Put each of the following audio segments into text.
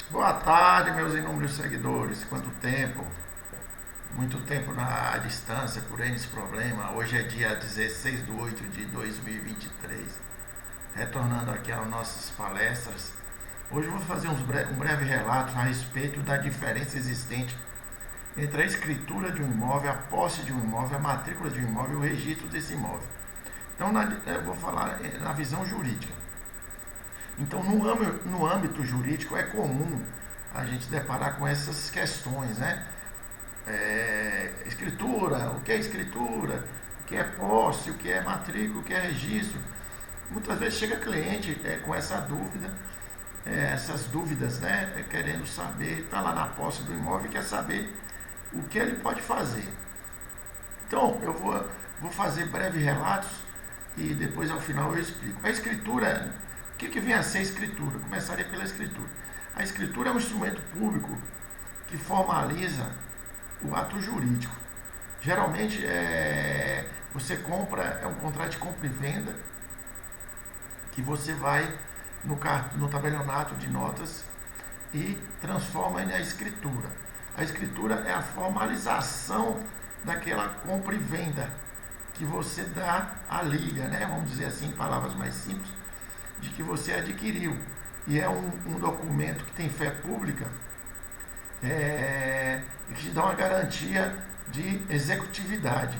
Boa tarde, meus inúmeros seguidores. Quanto tempo? Muito tempo na distância por N problema. Hoje é dia 16 de 8 de 2023. Retornando aqui às nossas palestras. Hoje eu vou fazer um breve relato a respeito da diferença existente entre a escritura de um imóvel, a posse de um imóvel, a matrícula de um imóvel e o registro desse imóvel. Então, eu vou falar na visão jurídica. Então, no âmbito jurídico, é comum a gente deparar com essas questões, né? Escritura, o que é escritura, o que é posse, o que é matrícula, o que é registro. Muitas vezes chega cliente com essa dúvida, essas dúvidas, né? Querendo saber, está lá na posse do imóvel e quer saber o que ele pode fazer. Então, eu vou fazer breves relatos e depois ao final eu explico. A escritura, o que vem a ser a escritura? Começaria pela escritura. A escritura é um instrumento público que formaliza o ato jurídico. Geralmente você compra, é um contrato de compra e venda que você vai no tabelionato de notas e transforma em a escritura. A escritura é a formalização daquela compra e venda que você dá à liga, né? Vamos dizer assim, em palavras mais simples, de que você adquiriu. E é um documento que tem fé pública e que te dá uma garantia de executividade.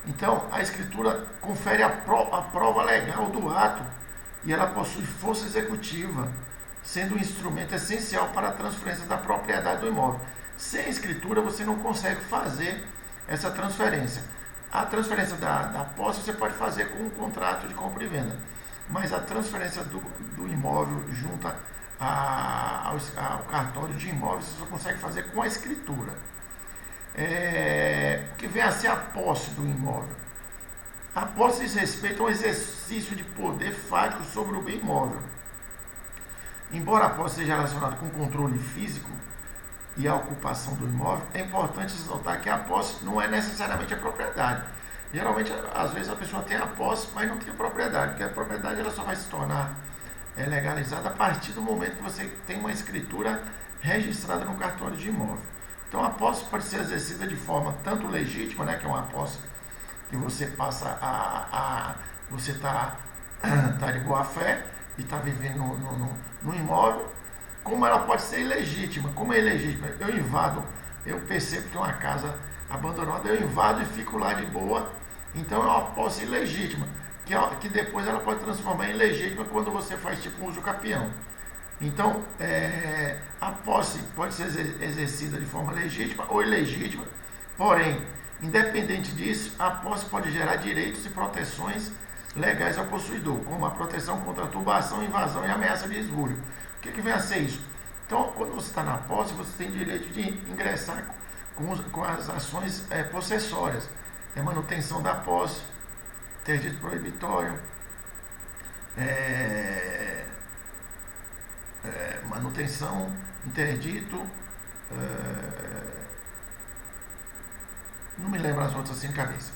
Então, a escritura confere a prova legal do ato e ela possui força executiva, sendo um instrumento essencial para a transferência da propriedade do imóvel. Sem escritura, você não consegue fazer essa transferência. A transferência da posse você pode fazer com um contrato de compra e venda, mas a transferência do imóvel junto ao cartório de imóveis você só consegue fazer com a escritura. Que vem a ser a posse do imóvel. A posse diz respeito ao exercício de poder fático sobre o bem imóvel. Embora a posse seja relacionada com o controle físico e a ocupação do imóvel, é importante notar que a posse não é necessariamente a propriedade. Geralmente, às vezes, a pessoa tem a posse, mas não tem a propriedade, porque a propriedade ela só vai se tornar legalizada a partir do momento que você tem uma escritura registrada no cartório de imóvel. Então, a posse pode ser exercida de forma tanto legítima, né, que é uma posse que você passa você está de boa fé e está vivendo no imóvel, como ela pode ser ilegítima. Como é ilegítima? Eu invado, eu percebo que tem uma casa abandonada, eu invado e fico lá de boa. Então é uma posse ilegítima, que depois ela pode transformar em legítima quando você faz tipo um uso capião. Então, a posse pode ser exercida de forma legítima ou ilegítima, porém, independente disso, a posse pode gerar direitos e proteções legais ao possuidor, como a proteção contra turbação, invasão e ameaça de esbulho. O que vem a ser isso? Então, quando você está na posse, você tem direito de ingressar com as ações possessórias. Manutenção da posse, interdito proibitório, manutenção, interdito, não me lembro as outras assim de cabeça.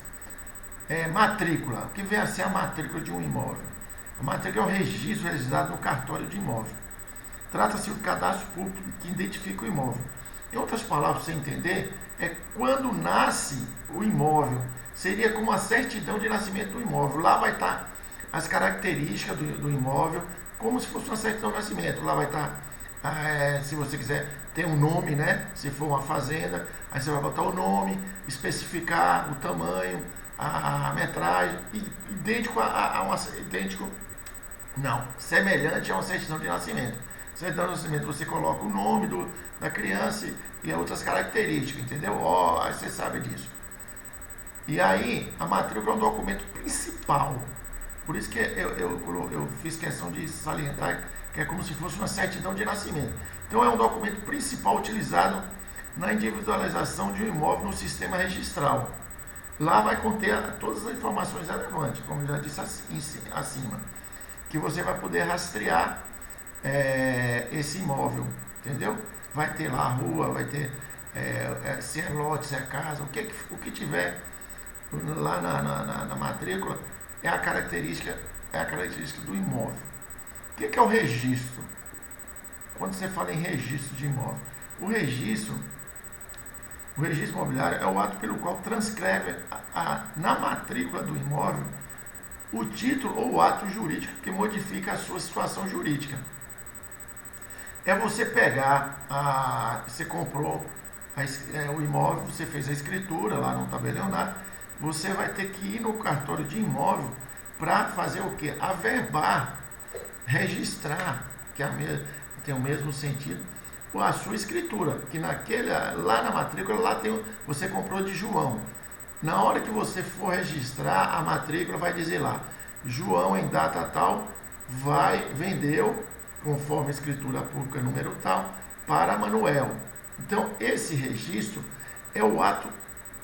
Matrícula. O que vem a ser a matrícula de um imóvel? A matrícula é o registro realizado no cartório de imóvel. Trata-se do cadastro público que identifica o imóvel. Em outras palavras, para você entender, é quando nasce o imóvel. Seria como a certidão de nascimento do imóvel. Lá vai estar as características do imóvel, como se fosse uma certidão de nascimento. Lá vai estar, se você quiser ter um nome, né? Se for uma fazenda, aí você vai botar o nome, especificar o tamanho, a metragem, semelhante a uma certidão de nascimento. Certidão de nascimento, você coloca o nome da criança e outras características, entendeu? Aí você sabe disso. E aí, a matrícula é um documento principal. Por isso que eu fiz questão de salientar que é como se fosse uma certidão de nascimento. Então, é um documento principal utilizado na individualização de um imóvel no sistema registral. Lá vai conter todas as informações relevantes, como eu já disse acima, que você vai poder rastrear esse imóvel, entendeu? Vai ter lá a rua, vai ter se é lote, se é casa, o que tiver lá na matrícula é a característica do imóvel. O que é o registro? quando você fala em registro de imóvel, o registro imobiliário é o ato pelo qual transcreve na matrícula do imóvel o título ou o ato jurídico que modifica a sua situação jurídica. É você pegar, você comprou o imóvel, você fez a escritura lá no tabelionato, você vai ter que ir no cartório de imóvel para fazer o quê? Averbar, registrar, que tem o mesmo sentido, a sua escritura, que lá na matrícula, você comprou de João. Na hora que você for registrar, a matrícula vai dizer lá, João em data tal, vendeu, conforme a escritura pública número tal, para Manuel. Então, esse registro é o ato,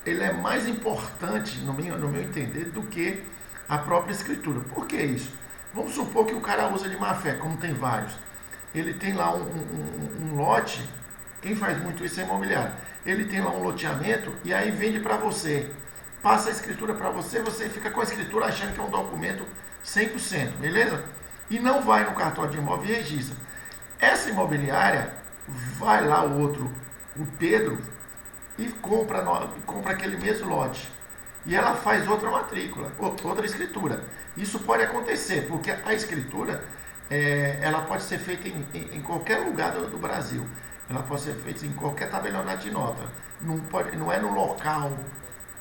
ele é mais importante, no meu entender, do que a própria escritura. Por que isso? Vamos supor que o cara usa de má fé, como tem vários. Ele tem lá um lote, quem faz muito isso é imobiliário. Ele tem lá um loteamento e aí vende para você. Passa a escritura para você, você fica com a escritura achando que é um documento 100%, beleza? E não vai no cartório de imóvel e registra. Essa imobiliária vai lá o Pedro, e compra aquele mesmo lote. E ela faz outra matrícula, outra escritura. Isso pode acontecer, porque a escritura ela pode ser feita em qualquer lugar do Brasil. Ela pode ser feita em qualquer tabelionato de nota. Não é no local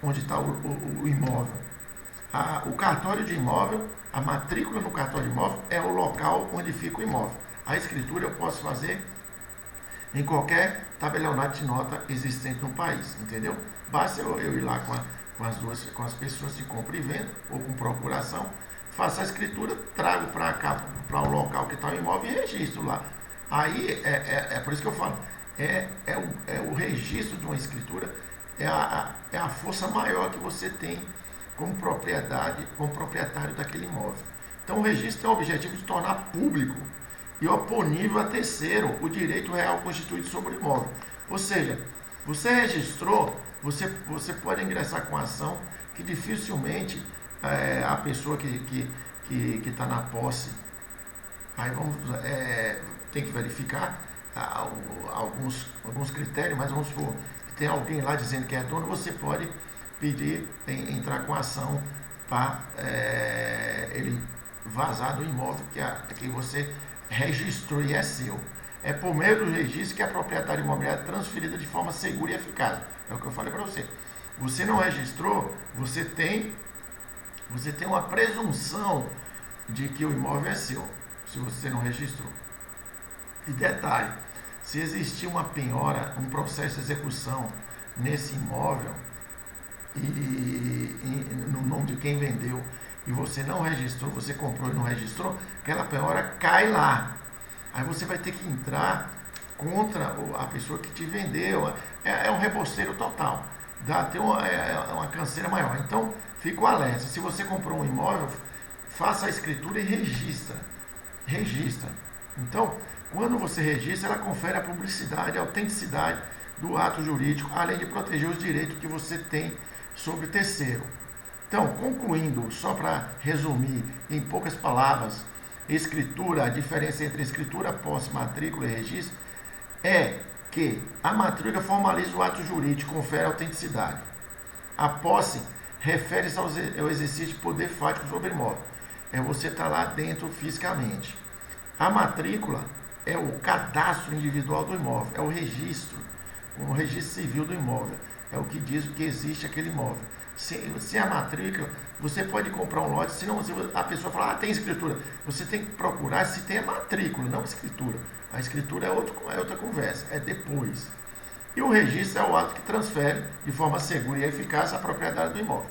onde está o imóvel. O cartório de imóvel, a matrícula no cartório de imóvel é o local onde fica o imóvel. A escritura eu posso fazer em qualquer tabelionato de nota existente no país, entendeu? Basta eu ir lá com as pessoas de compra e venda, ou com procuração, faço a escritura, trago para cá, para o local que está o imóvel e registro lá. Aí, é por isso que eu falo, o registro de uma escritura é a força maior que você tem como proprietário daquele imóvel. Então, o registro tem o objetivo de tornar público e oponível a terceiro o direito real constituído sobre o imóvel. Ou seja, você registrou, você pode ingressar com ação que dificilmente a pessoa que está na posse, aí tem que verificar alguns critérios, mas vamos supor que tem alguém lá dizendo que é dono, você pode pedir, entrar com ação para ele vazar do imóvel que você registrou e é seu. É por meio do registro que a propriedade imobiliária é transferida de forma segura e eficaz. É o que eu falei para você. Você não registrou, você tem uma presunção de que o imóvel é seu, se você não registrou. E detalhe, se existir uma penhora, um processo de execução nesse imóvel, no nome de quem vendeu, e você não registrou, você comprou e não registrou, aquela penhora cai lá. Aí você vai ter que entrar contra a pessoa que te vendeu. É um rebosteiro total. Tem uma canseira maior. Então, fica o alerta. Se você comprou um imóvel, faça a escritura e registra. Registra. Então, quando você registra, ela confere a publicidade, a autenticidade do ato jurídico, além de proteger os direitos que você tem sobre terceiro. Então, concluindo, só para resumir em poucas palavras, escritura, a diferença entre escritura, posse, matrícula e registro é que a matrícula formaliza o ato jurídico, confere autenticidade. A posse refere-se ao exercício de poder fático sobre o imóvel. É você estar lá dentro fisicamente. A matrícula é o cadastro individual do imóvel, é o registro civil do imóvel. É o que diz que existe aquele imóvel. Se a matrícula, você pode comprar um lote, senão a pessoa fala, tem escritura. Você tem que procurar se tem a matrícula, não a escritura. A escritura é outra conversa, é depois. E o registro é o ato que transfere de forma segura e eficaz a propriedade do imóvel.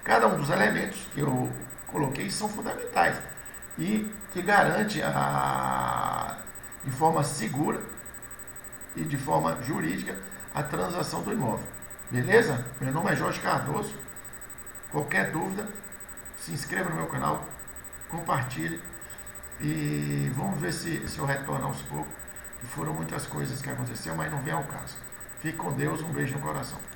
Cada um dos elementos que eu coloquei são fundamentais e que garante de forma segura e de forma jurídica a transação do imóvel. Beleza? Meu nome é Jorge Cardoso. Qualquer dúvida, se inscreva no meu canal, compartilhe e vamos ver se eu retorno aos poucos. Foram muitas coisas que aconteceram, mas não vem ao caso. Fique com Deus, um beijo no coração.